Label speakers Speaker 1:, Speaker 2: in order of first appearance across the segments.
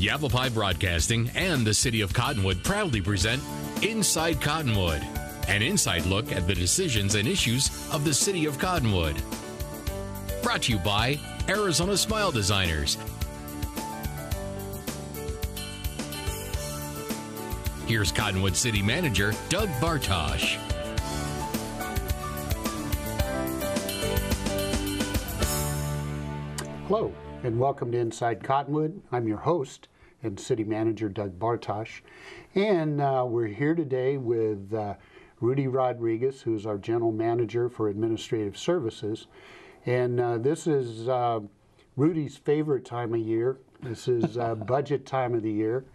Speaker 1: Yavapai Broadcasting and the City of Cottonwood proudly present Inside Cottonwood, an inside look at the decisions and issues of the City of Cottonwood. Brought to you by Arizona Smile Designers. Here's Cottonwood City Manager Doug Bartosh.
Speaker 2: Hello, and welcome to Inside Cottonwood. I'm your host and City Manager Doug Bartosh, and we're here today with Rudy Rodriguez, who's our General Manager for Administrative Services. And this is Rudy's favorite time of year. This is budget time of the year,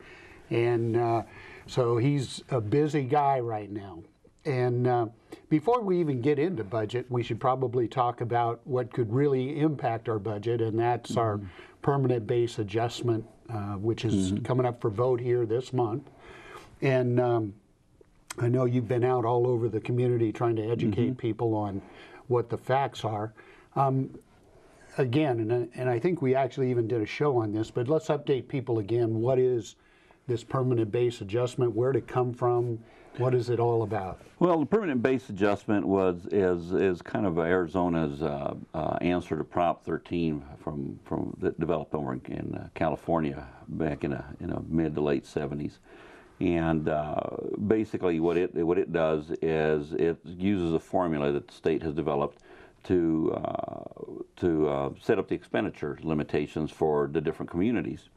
Speaker 2: and so he's a busy guy right now. And before we even get into budget, we should probably talk about what could really impact our budget, and that's our permanent base adjustment, which is coming up for vote here this month. And I know you've been out all over the community trying to educate people on what the facts are. Again, and I think we actually even did a show on this, but let's update people again. What is this permanent base adjustment? Where did it come from? What is it all about?
Speaker 3: Well, the permanent base adjustment is kind of Arizona's answer to Prop 13 from that developed over in California back in the mid to late 70s. And basically what it does is it uses a formula that the state has developed to set up the expenditure limitations for the different communities.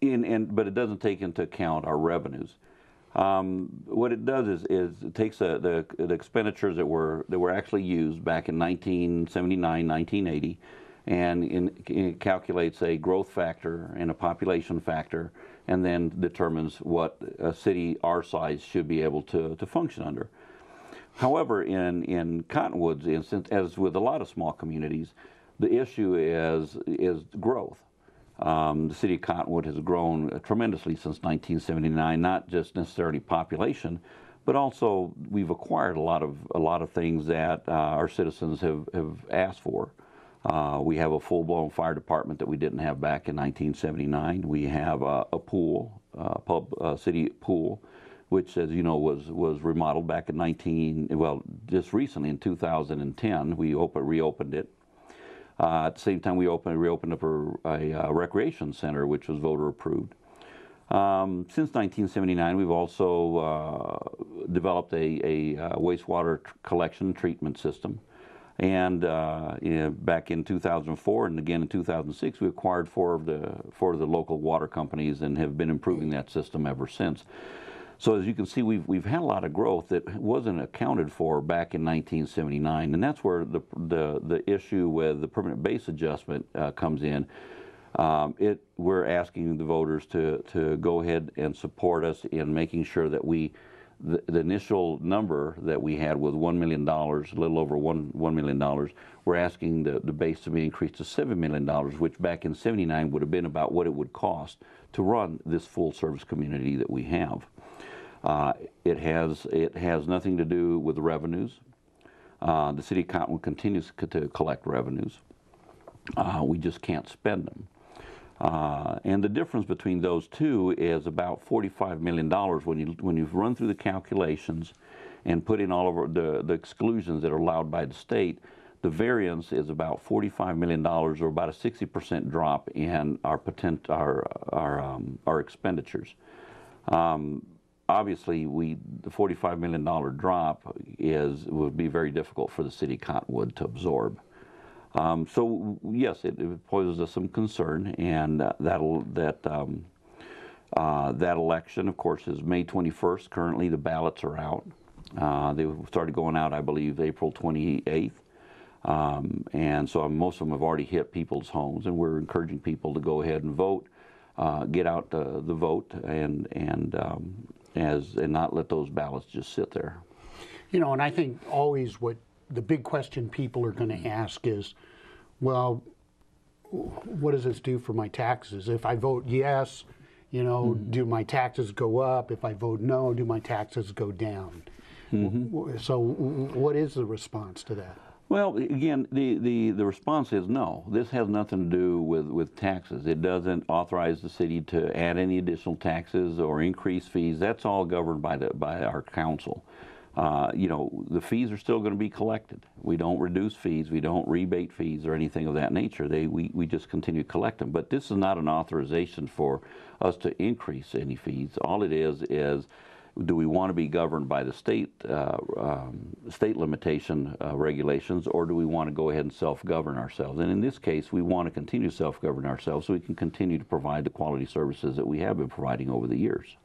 Speaker 3: But it doesn't take into account our revenues. What it does is it takes the expenditures that were actually used back in 1979, 1980, and it calculates a growth factor and a population factor, and then determines what a city our size should be able to function under. However, in Cottonwood's instance, as with a lot of small communities, the issue is growth. The city of Cottonwood has grown tremendously since 1979, not just necessarily population, but also we've acquired a lot of things that our citizens have asked for. We have a full-blown fire department that we didn't have back in 1979. We have a pool, city pool, which, as you know, was remodeled back in just recently in 2010. We reopened it. At the same time, we reopened up a recreation center, which was voter approved. Since 1979, we've also developed a wastewater collection treatment system. And back in 2004 and again in 2006, we acquired four of the local water companies and have been improving that system ever since. So as you can see, we've had a lot of growth that wasn't accounted for back in 1979, and that's where the issue with the permanent base adjustment comes in. We're asking the voters to go ahead and support us in making sure that the initial number that we had was $1 million, a little over $1 million. We're asking the base to be increased to $7 million, which back in '79 would have been about what it would cost to run this full service community that we have. It has nothing to do with the revenues. The city of Cottonwood continues to collect revenues. We just can't spend them. And the difference between those two is about $45 million when you run through the calculations and put in all of the exclusions that are allowed by the state. The variance is about $45 million, or about a 60% drop in our expenditures. Obviously, the $45 million drop would be very difficult for the city of Cottonwood to absorb. So yes, it poses us some concern, and that election, of course, is May 21st. Currently, the ballots are out. They started going out, I believe, April 28th, and so most of them have already hit people's homes, and we're encouraging people to go ahead and vote, get out the vote, and not let those ballots just sit there.
Speaker 2: You know, and I think always what the big question people are going to ask is, well, what does this do for my taxes? If I vote yes, you know, do my taxes go up? If I vote no, do my taxes go down? So what is the response to that?
Speaker 3: Well, again, the response is no. This has nothing to do with taxes. It doesn't authorize the city to add any additional taxes or increase fees. That's all governed by our council. You know, the fees are still going to be collected. We don't reduce fees. We don't rebate fees or anything of that nature. We just continue to collect them. But this is not an authorization for us to increase any fees. All it is do we want to be governed by the state limitation regulations, or do we want to go ahead and self-govern ourselves? And in this case, we want to continue to self-govern ourselves so we can continue to provide the quality services that we have been providing over the years.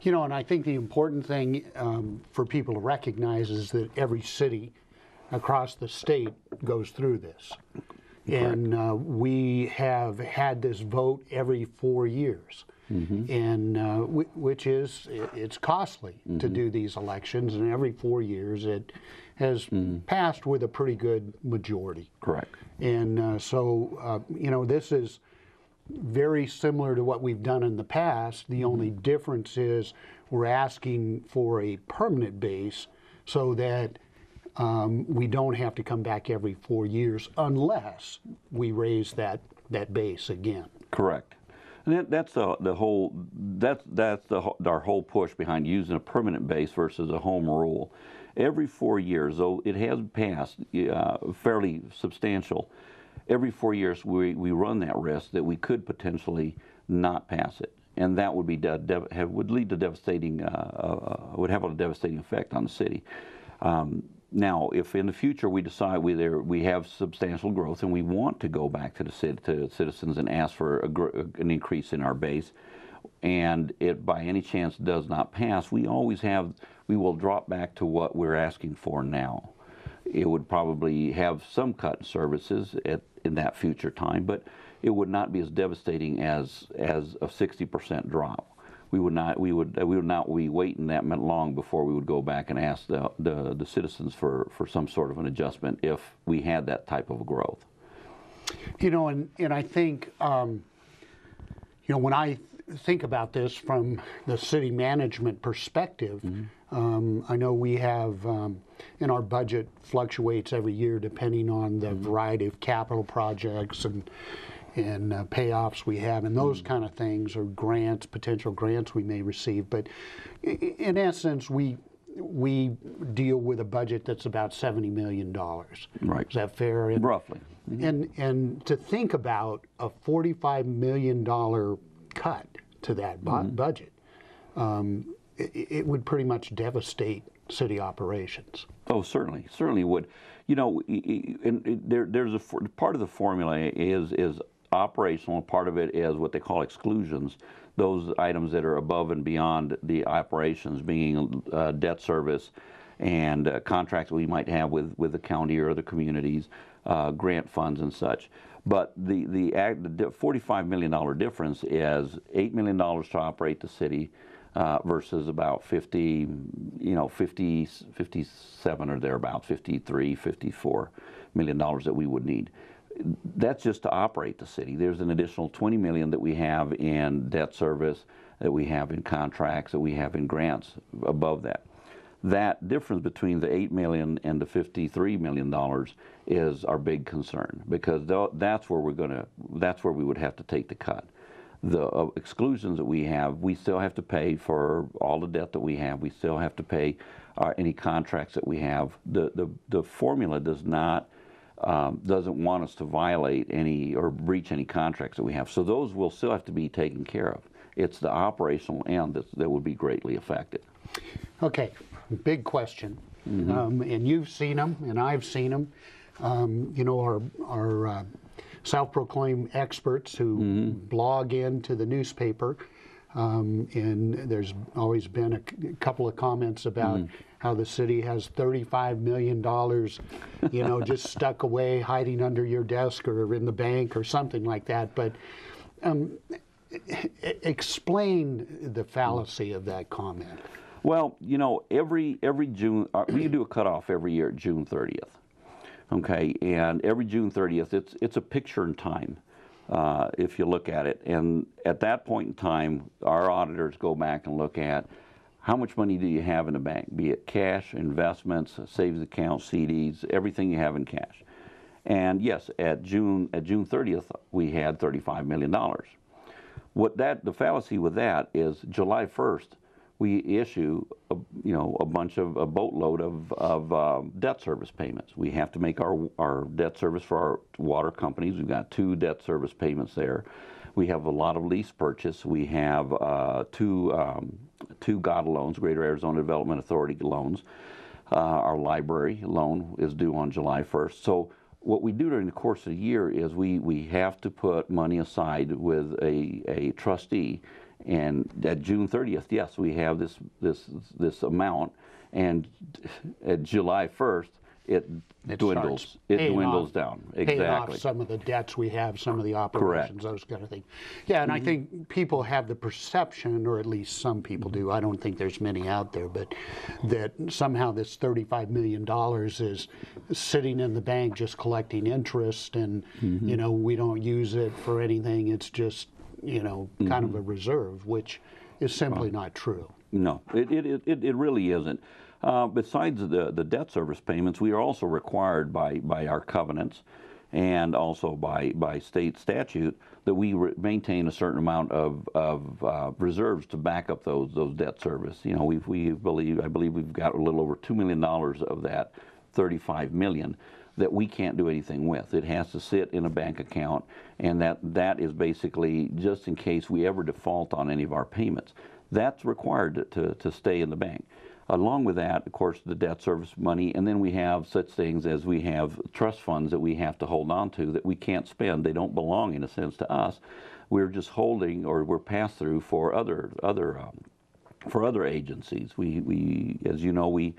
Speaker 2: You know, and I think the important thing for people to recognize is that every city across the state goes through this. Correct. And we have had this vote every 4 years. Mm-hmm. And which is, it's costly mm-hmm. to do these elections, and every 4 years it has mm-hmm. passed with a pretty good majority.
Speaker 3: Correct.
Speaker 2: And so, you know, this is very similar to what we've done in the past. The only difference is we're asking for a permanent base so that we don't have to come back every 4 years unless we raise that base again.
Speaker 3: Correct. And that's our whole push behind using a permanent base versus a home rule. Every 4 years, though it has passed fairly substantial, every 4 years we run that risk that we could potentially not pass it, and that would would lead to devastating would have a devastating effect on the city. Now, if in the future we decide we have substantial growth and we want to go back to the citizens and ask for an increase in our base, and it by any chance does not pass, we will drop back to what we're asking for now. It would probably have some cut in services in that future time, but it would not be as devastating as a 60% drop. We would not be waiting that long before we would go back and ask the citizens for some sort of an adjustment if we had that type of growth.
Speaker 2: You know, and I think, you know, when I think about this from the city management perspective, mm-hmm. I know we have, and our budget fluctuates every year depending on the mm-hmm. variety of capital projects and payoffs we have, and those kind of things, or grants, potential grants we may receive. But in essence, we deal with a budget that's about $70 million.
Speaker 3: Right.
Speaker 2: Is that fair?
Speaker 3: Roughly.
Speaker 2: Mm-hmm. And to think about a $45 million cut to that
Speaker 3: mm-hmm.
Speaker 2: budget, it would pretty much devastate city operations.
Speaker 3: Oh, certainly would. You know, and there's a part of the formula is operational, and part of it is what they call exclusions, those items that are above and beyond the operations, being debt service and contracts we might have with the county or the communities, grant funds and such. But the $45 million difference is $8 million to operate the city versus about 57 or thereabouts, $53, $54 million that we would need. That's just to operate the city. There's an additional $20 million that we have in debt service, that we have in contracts, that we have in grants above that. That difference between the $8 million and the $53 million is our big concern, because that's where we would have to take the cut. The exclusions that we have, we still have to pay for all the debt that we have. We still have to pay any contracts that we have. The formula doesn't want us to violate any or breach any contracts that we have. So those will still have to be taken care of. It's the operational end that would be greatly affected.
Speaker 2: Okay, big question. Mm-hmm. And you've seen them, and I've seen them. You know, our self-proclaimed experts who mm-hmm. blog into the newspaper, and there's always been a couple of comments about mm-hmm. how the city has $35 million, you know, just stuck away, hiding under your desk or in the bank or something like that. But explain the fallacy of that comment.
Speaker 3: Well, you know, every June, we do a cutoff every year at June 30th. Okay, and every June 30th, it's a picture in time, if you look at it. And at that point in time, our auditors go back and look at how much money do you have in the bank, be it cash, investments, savings accounts, CDs, everything you have in cash. And yes, at June 30th, we had $35 million. The fallacy with that is July 1st, we issue a boatload of debt service payments. We have to make our debt service for our water companies. We've got 2 debt service payments there. We have a lot of lease purchase. We have two GATA loans, Greater Arizona Development Authority loans. Our library loan is due on July 1st. So what we do during the course of the year is we have to put money aside with a trustee. And at June 30th, yes, we have this amount, and at July 1st, it dwindles. It dwindles down. Exactly.
Speaker 2: Paying off some of the debts we have, some of the operations, those kind of things. Yeah, and I think people have the perception, or at least some people do, I don't think there's many out there, but that somehow this $35 million is sitting in the bank just collecting interest, and you know, we don't use it for anything. It's just, you know, kind of a reserve, which is simply not true.
Speaker 3: No, it really isn't. Besides the debt service payments, we are also required by our covenants and also by state statute that we maintain a certain amount of reserves to back up those debt service. You know, I believe we've got a little over $2 million of that $35 million that we can't do anything with. It has to sit in a bank account, and that is basically just in case we ever default on any of our payments. That's required to stay in the bank. Along with that, of course, the debt service money, and then we have such things as we have trust funds that we have to hold on to that we can't spend. They don't belong, in a sense, to us. We're just holding, or we're pass through for other agencies. We as you know, we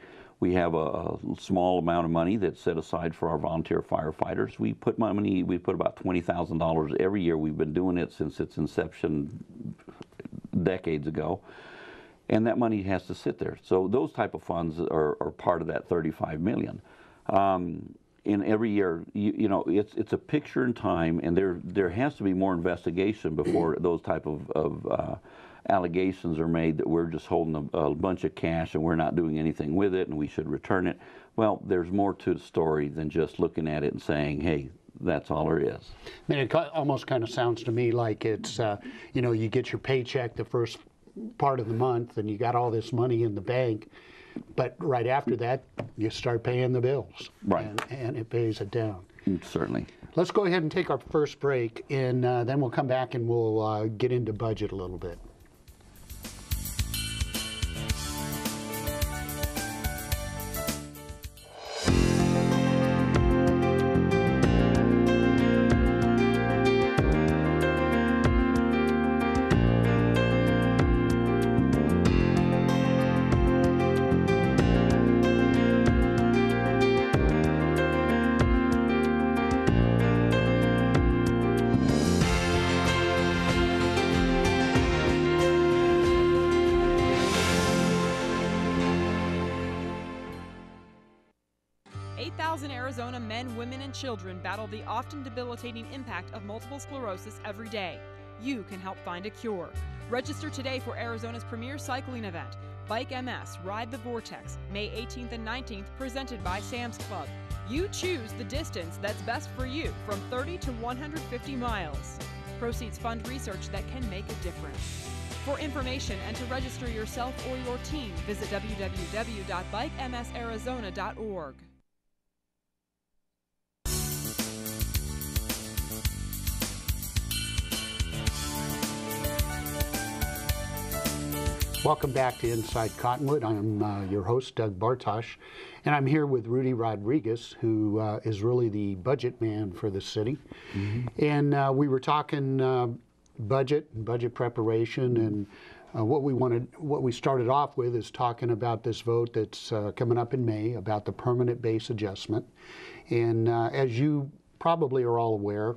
Speaker 3: have a small amount of money that's set aside for our volunteer firefighters. We put about $20,000 every year. We've been doing it since its inception decades ago. And that money has to sit there. So those type of funds are part of that $35 million. In every year, you know, it's a picture in time, and there has to be more investigation before those type of allegations are made that we're just holding a bunch of cash and we're not doing anything with it and we should return it. Well, there's more to the story than just looking at it and saying, hey, that's all there is.
Speaker 2: I mean, it almost kind of sounds to me like it's, you know, you get your paycheck the first part of the month and you got all this money in the bank, but right after that you start paying the bills.
Speaker 3: Right.
Speaker 2: And it pays it down.
Speaker 3: Certainly.
Speaker 2: Let's go ahead and take our first break, and then we'll come back and we'll get into budget a little bit.
Speaker 4: Arizona men, women, and children battle the often debilitating impact of multiple sclerosis every day. You can help find a cure. Register today for Arizona's premier cycling event, Bike MS Ride the Vortex, May 18th and 19th, presented by Sam's Club. You choose the distance that's best for you, from 30 to 150 miles. Proceeds fund research that can make a difference. For information and to register yourself or your team, visit www.bikemsarizona.org.
Speaker 2: Welcome back to Inside Cottonwood. I'm your host, Doug Bartosh, and I'm here with Rudy Rodriguez, who is really the budget man for the city. And we were talking budget and budget preparation, and what we started off with is talking about this vote that's coming up in May about the permanent base adjustment. And as you probably are all aware,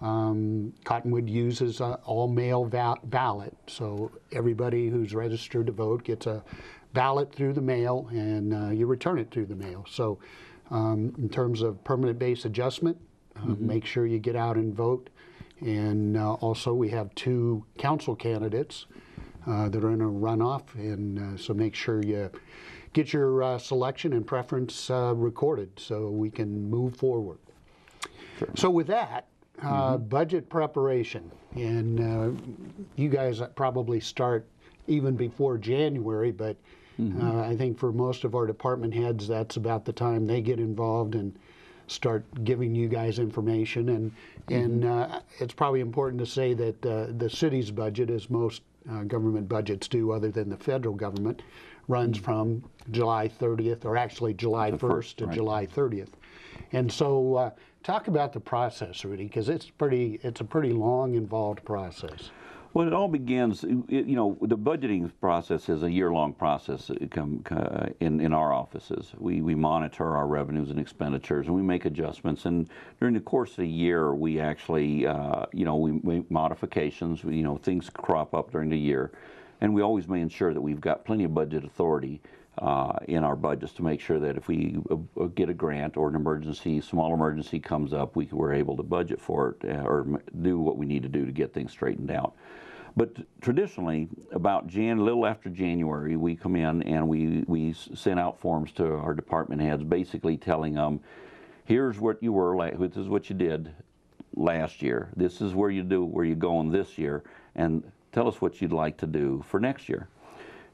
Speaker 2: Cottonwood uses an all-mail ballot, so everybody who's registered to vote gets a ballot through the mail, and you return it through the mail. So in terms of permanent base adjustment, make sure you get out and vote. And also we have 2 council candidates that are in a runoff, and so make sure you get your selection and preference recorded so we can move forward.
Speaker 3: Sure.
Speaker 2: So with that, budget preparation, and you guys probably start even before January, but I think for most of our department heads, that's about the time they get involved and start giving you guys information. And it's probably important to say that the city's budget, as most government budgets do other than the federal government, runs from July 30th, or actually July 1st to July 30th. And so talk about the process, Rudy, because it's a pretty long, involved process.
Speaker 3: Well, it all begins, you know, the budgeting process is a year-long process in our offices. We monitor our revenues and expenditures, and we make adjustments. And during the course of the year, we actually, you know, we make modifications. You know, things crop up during the year. And we always make sure that we've got plenty of budget authority in our budgets to make sure that if we get a grant or an emergency, small emergency comes up, we're able to budget for it or do what we need to do to get things straightened out. But traditionally, about a little after January, we come in and we send out forms to our department heads, basically telling them, here's what you were, this is what you did last year. This is where you're going this year, and tell us what you'd like to do for next year.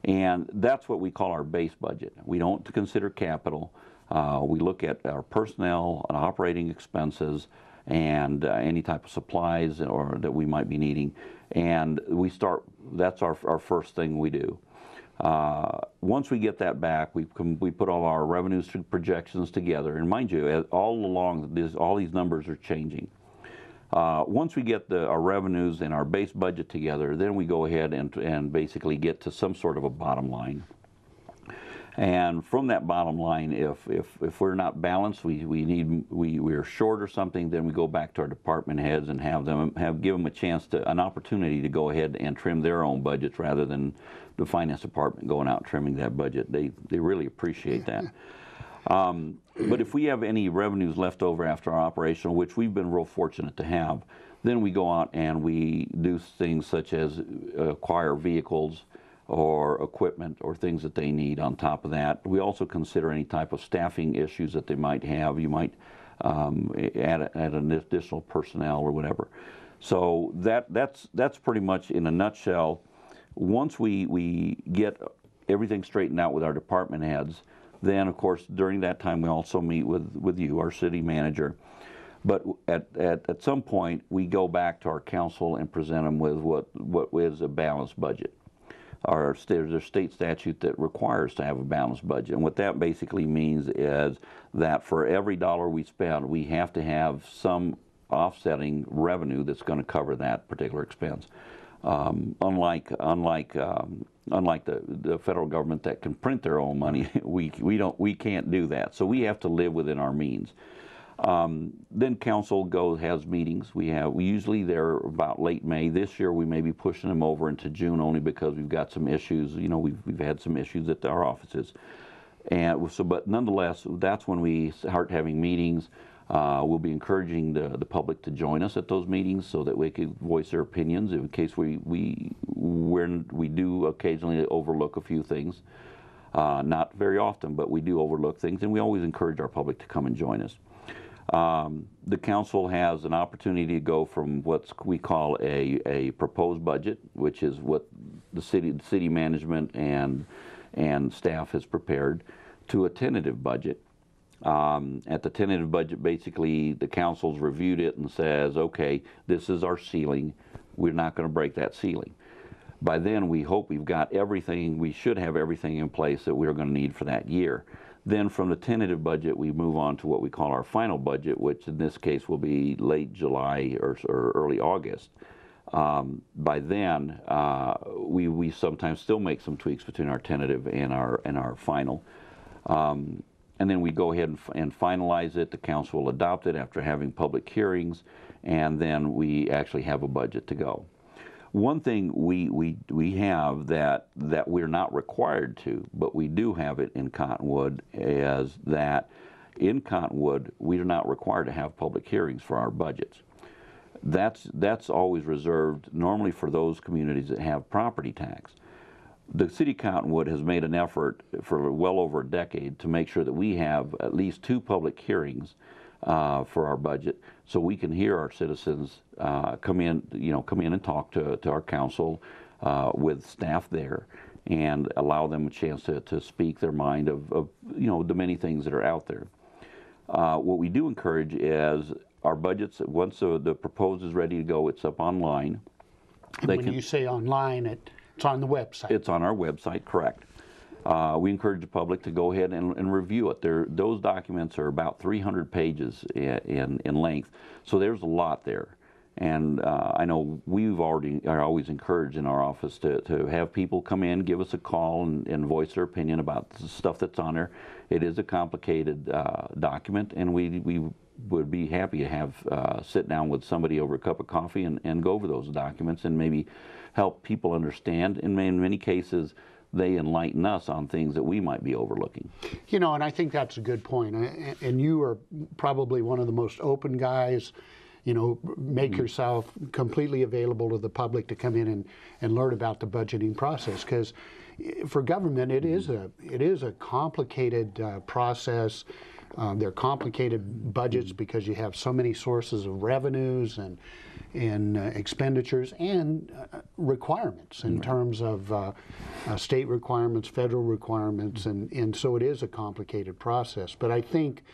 Speaker 3: And that's what we call our base budget. We don't consider capital. We look at our personnel and operating expenses and any type of supplies or that we might be needing. And that's our first thing we do. Once we get that back, we put all our revenues projections together. And mind you, all along, all these numbers are changing. Once we get our revenues and our base budget together, then we go ahead and basically get to some sort of a bottom line. And from that bottom line, if we're not balanced, we're short or something, then we go back to our department heads and give them a chance an opportunity to go ahead and trim their own budgets rather than the finance department going out and trimming that budget. They really appreciate that. But if we have any revenues left over after our operational, which we've been real fortunate to have, then we go out and we do things such as acquire vehicles or equipment or things that they need on top of that. We also consider any type of staffing issues that they might have. You might add an additional personnel or whatever. So that's pretty much in a nutshell. Once we get everything straightened out with our department heads, then, of course, during that time, we also meet with you, our city manager. But at some point, we go back to our council and present them with what is a balanced budget. There's a state statute that requires to have a balanced budget. And what that basically means is that for every dollar we spend, we have to have some offsetting revenue that's going to cover that particular expense. Unlike the federal government that can print their own money, we can't do that. So we have to live within our means. Then council has meetings. We usually they're about late May. This year we may be pushing them over into June only because we've got some issues. You know, we've had some issues at our offices, and so but nonetheless, that's when we start having meetings. We'll be encouraging the public to join us at those meetings so that we can voice their opinions in case we do occasionally overlook a few things. Not very often, but we do overlook things, and we always encourage our public to come and join us. The council has an opportunity to go from what we call a proposed budget, which is what the city management and staff has prepared, to a tentative budget. At the tentative budget, basically, the council's reviewed it and says, okay, this is our ceiling. We're not going to break that ceiling. By then, we hope we've got everything, we should have everything in place that we're going to need for that year. Then from the tentative budget, we move on to what we call our final budget, which in this case will be late July or early August. By then, we sometimes still make some tweaks between our tentative and our final. And then we go ahead and finalize it. The council will adopt it after having public hearings, and then we actually have a budget to go. One thing we have that we're not required to, but we do have it in Cottonwood, is that in Cottonwood we are not required to have public hearings for our budgets. that's always reserved normally for those communities that have property tax. The City of Cottonwood has made an effort for well over a decade to make sure that we have at least 2 public hearings for our budget, so we can hear our citizens come in and talk to our council with staff there, and allow them a chance to speak their mind of the many things that are out there. What we do encourage is our budgets, once the proposal is ready to go, it's up online.
Speaker 2: And when you say online, it's on the website.
Speaker 3: It's on our website, correct. We encourage the public to go ahead and review it. Those documents are about 300 pages in length, so there's a lot there. And I know we've are always encouraged in our office to have people come in, give us a call, and voice their opinion about the stuff that's on there. It is a complicated document, and we would be happy to have sit down with somebody over a cup of coffee and go over those documents and maybe help people understand. In many cases, they enlighten us on things that we might be overlooking.
Speaker 2: And I think that's a good point. And you are probably one of the most open guys. Make yourself completely available to the public to come in and learn about the budgeting process, because for government it is a complicated process. They're complicated budgets because you have so many sources of revenues and expenditures and requirements in terms of state requirements, federal requirements, and so it is a complicated process. But I think,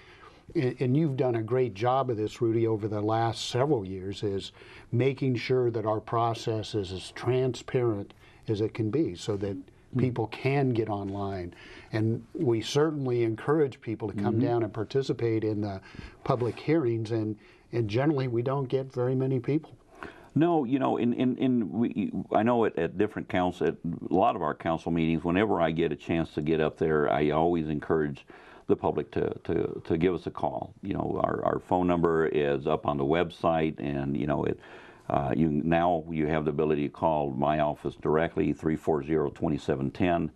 Speaker 2: and you've done a great job of this, Rudy, over the last several years, is making sure that our process is as transparent as it can be, so that people can get online. And we certainly encourage people to come down and participate in the public hearings, and generally we don't get very many people.
Speaker 3: No, I know at different council, at a lot of our council meetings, whenever I get a chance to get up there, I always encourage the public to give us a call. Our phone number is up on the website, and you have the ability to call my office directly, 340-2710.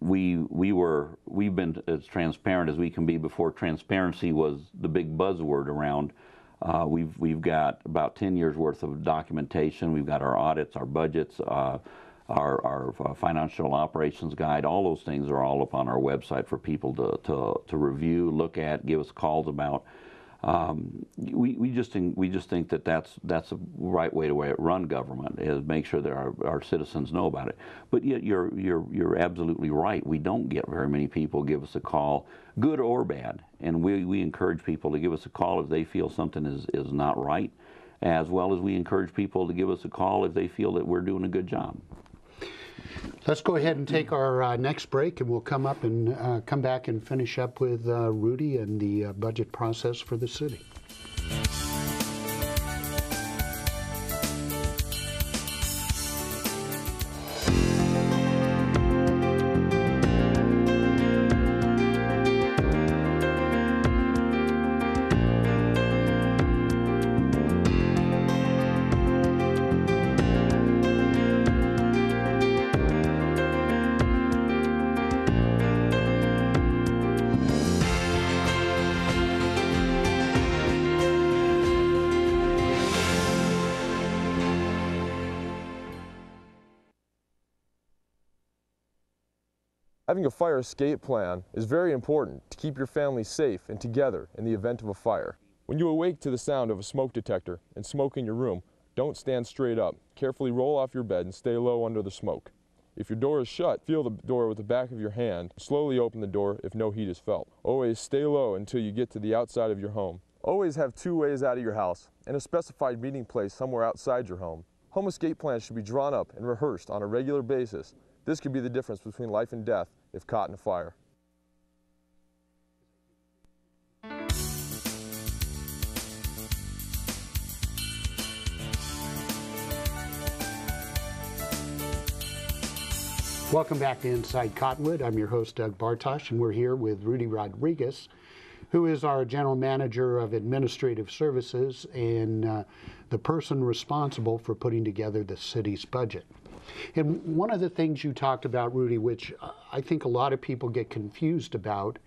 Speaker 3: We've been as transparent as we can be. Before transparency was the big buzzword around. We've got about 10 years worth of documentation. We've got our audits, our budgets, our financial operations guide. All those things are all up on our website for people to review, look at, give us calls about. We just think that that's the right way to run government, is make sure that our citizens know about it. But yet you're absolutely right. We don't get very many people give us a call, good or bad, and we encourage people to give us a call if they feel something is not right, as well as we encourage people to give us a call if they feel that we're doing a good job.
Speaker 2: Let's go ahead and take our next break, and we'll come back and finish up with Rudy and the budget process for the city.
Speaker 5: Having a fire escape plan is very important to keep your family safe and together in the event of a fire. When you awake to the sound of a smoke detector and smoke in your room, don't stand straight up. Carefully roll off your bed and stay low under the smoke. If your door is shut, feel the door with the back of your hand. Slowly open the door if no heat is felt. Always stay low until you get to the outside of your home. Always have 2 ways out of your house and a specified meeting place somewhere outside your home. Home escape plans should be drawn up and rehearsed on a regular basis. This could be the difference between life and death if caught in a fire.
Speaker 2: Welcome back to Inside Cottonwood. I'm your host, Doug Bartosh, and we're here with Rudy Rodriguez, who is our General Manager of Administrative Services and the person responsible for putting together the city's budget. And one of the things you talked about, Rudy, which I think a lot of people get confused about,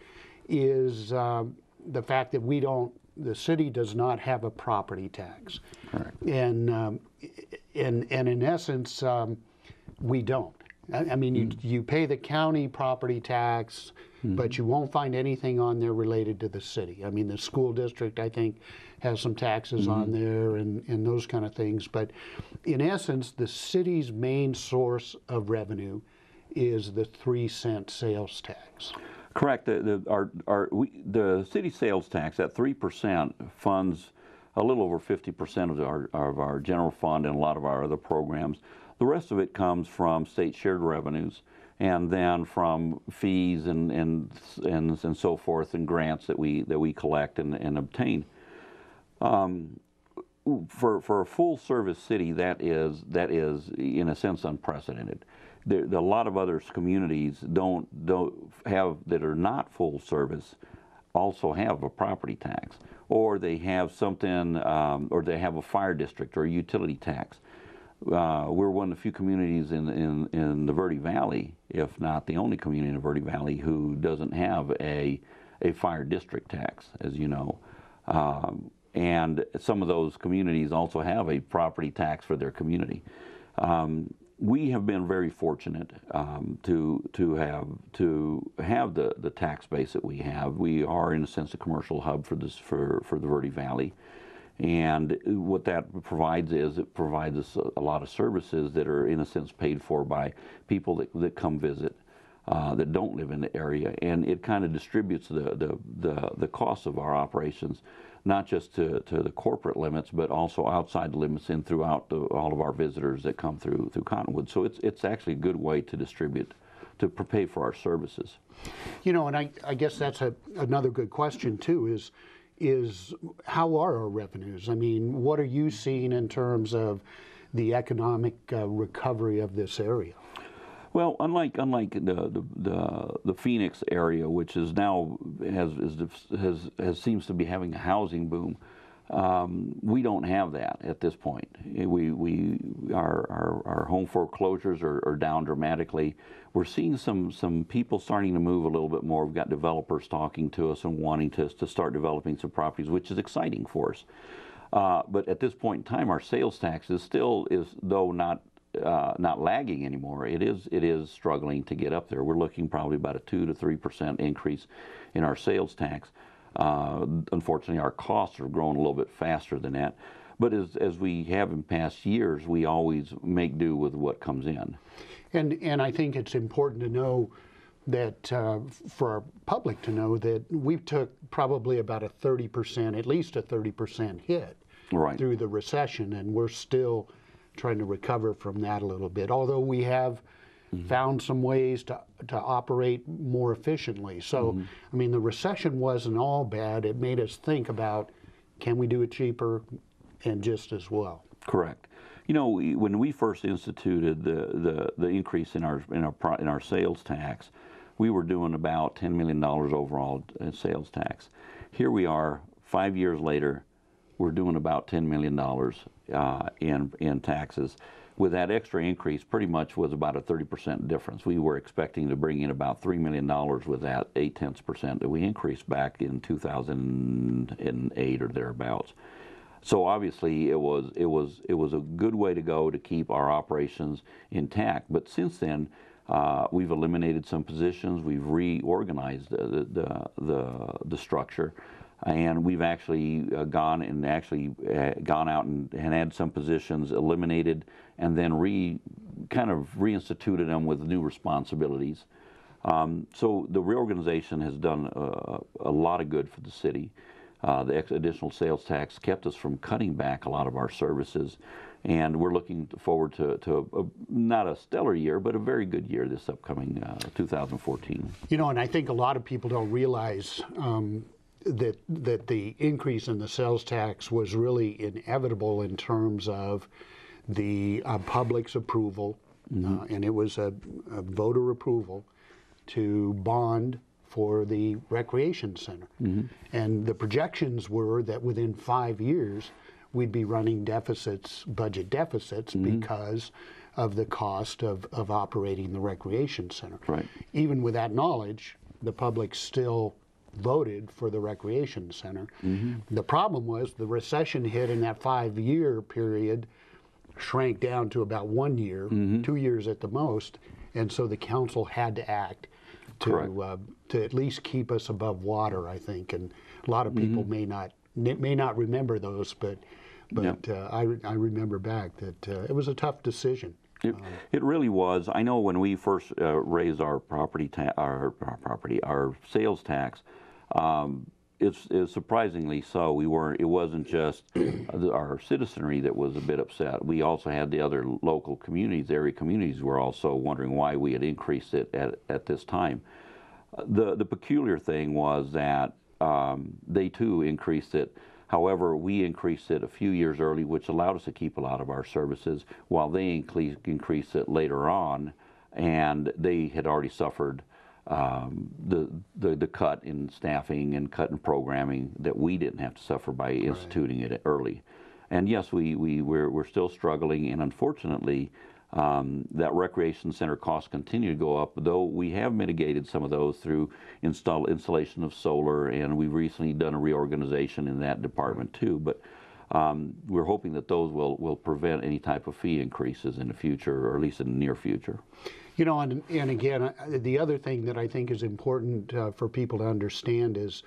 Speaker 2: is the fact that we don't the city does not have a property tax.
Speaker 3: Correct.
Speaker 2: And in essence, we don't. I mean, you pay the county property tax, but you won't find anything on there related to the city. I mean, the school district, I think, has some taxes on there and those kind of things. But in essence, the city's main source of revenue is the 3-cent sales tax.
Speaker 3: Correct. The city sales tax, that 3%, funds a little over 50% of our general fund and a lot of our other programs. The rest of it comes from state shared revenues, and then from fees and so forth, and grants that we collect and obtain. For a full service city, that is in a sense unprecedented. A lot of other communities don't have, that are not full service, also have a property tax, or they have something, or they have a fire district or a utility tax. We're one of the few communities in the Verde Valley, if not the only community in the Verde Valley, who doesn't have a fire district tax, as you know. And some of those communities also have a property tax for their community. We have been very fortunate to have the tax base that we have. We are, in a sense, a commercial hub for the Verde Valley. And what that provides is it provides us a lot of services that are, in a sense, paid for by people that come visit, that don't live in the area, and it kind of distributes the cost of our operations, not just to the corporate limits, but also outside the limits and throughout all of our visitors that come through Cottonwood. So it's actually a good way to distribute, to pay for our services.
Speaker 2: You know, and I guess that's another good question too, is how are our revenues? I mean, what are you seeing in terms of the economic recovery of this area?
Speaker 3: Well, unlike the Phoenix area, which is now has seems to be having a housing boom, we don't have that at this point. Our home foreclosures are down dramatically. We're seeing some people starting to move a little bit more. We've got developers talking to us and wanting to start developing some properties, which is exciting for us. But at this point in time, our sales tax is though not lagging anymore. It is struggling to get up there. We're looking probably about a 2 to 3% increase in our sales tax. Unfortunately, our costs are growing a little bit faster than that. But as we have in past years, we always make do with what comes in.
Speaker 2: And I think it's important to know that for our public to know that we took probably about a 30%, at least a 30% hit through the recession, and we're still trying to recover from that a little bit, although we have found some ways to operate more efficiently. So, I mean, the recession wasn't all bad. It made us think about, can we do it cheaper and just as well?
Speaker 3: Correct. You know, when we first instituted the increase in our sales tax, we were doing about $10 million overall in sales tax. Here we are, 5 years later, we're doing about $10 million in taxes. With that extra increase, pretty much was about a 30% difference. We were expecting to bring in about $3 million with that 0.8% that we increased back in 2008 or thereabouts. So obviously, it was a good way to go to keep our operations intact. But since then, we've eliminated some positions. We've reorganized the structure. And we've actually gone out and had some positions eliminated, and then kind of reinstituted them with new responsibilities. So the reorganization has done a lot of good for the city. The additional sales tax kept us from cutting back a lot of our services, and we're looking forward to not a stellar year, but a very good year this upcoming 2014.
Speaker 2: You know, and I think a lot of people don't realize that the increase in the sales tax was really inevitable in terms of the public's approval, and it was a voter approval to bond for the recreation center. And the projections were that within 5 years we'd be running budget deficits because of the cost of operating the recreation center. Even with that knowledge, the public still voted for the recreation center. The problem was the recession hit in that 5-year period, shrank down to about 1 year, 2 years at the most, and so the council had to act to at least keep us above water, I think. And a lot of people may not remember those, but I remember back that it was a tough decision.
Speaker 3: It really was. I know when we first raised our our sales tax, it's surprisingly so. It wasn't just our citizenry that was a bit upset. We also had the other local communities, area communities, were also wondering why we had increased it at this time. The peculiar thing was that they too increased it. However, we increased it a few years early, which allowed us to keep a lot of our services, while they increased it later on, and they had already suffered the cut in staffing and cut in programming that we didn't have to suffer by instituting it early. And yes, we're still struggling, and unfortunately, that recreation center costs continue to go up, though we have mitigated some of those through installation of solar, and we've recently done a reorganization in that department too. But we're hoping that those will prevent any type of fee increases in the future, or at least in the near future.
Speaker 2: You know, and again, the other thing that I think is important for people to understand is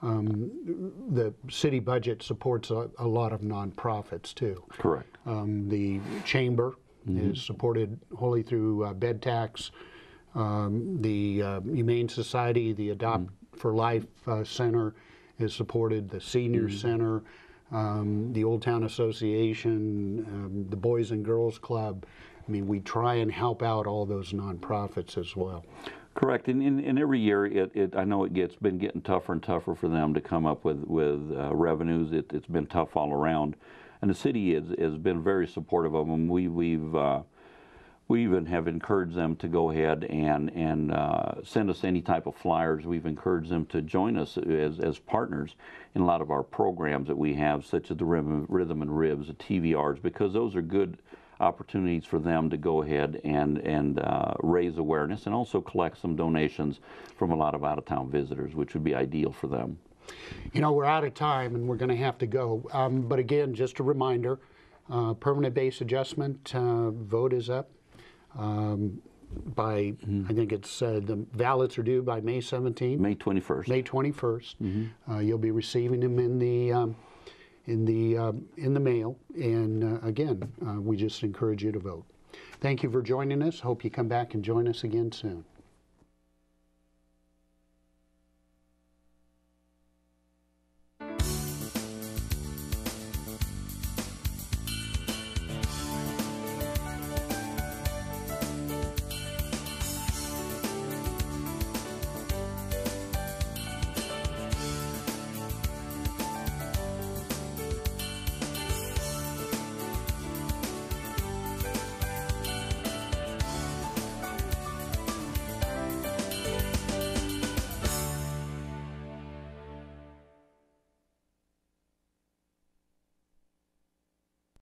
Speaker 2: the city budget supports a lot of nonprofits too.
Speaker 3: Correct.
Speaker 2: The chamber is supported wholly through bed tax. The Humane Society, the Adopt for Life Center is supported. The Senior Center, the Old Town Association, the Boys and Girls Club. I mean, we try and help out all those nonprofits as well.
Speaker 3: Correct, and every year I know it's been getting tougher and tougher for them to come up with revenues. It's been tough all around, and the city has been very supportive of them. We even have encouraged them to go ahead and send us any type of flyers. We've encouraged them to join us as partners in a lot of our programs that we have, such as the Rhythm and Ribs, the TVRs, because those are good opportunities for them to go ahead and raise awareness and also collect some donations from a lot of out-of-town visitors, which would be ideal for them.
Speaker 2: You know, we're out of time and we're going to have to go. But again, just a reminder, permanent base adjustment vote is up by, I think it's, the ballots are due by May 17th.
Speaker 3: May 21st.
Speaker 2: May 21st. You'll be receiving them in the mail, and again, we just encourage you to vote. Thank you for joining us. Hope you come back and join us again soon.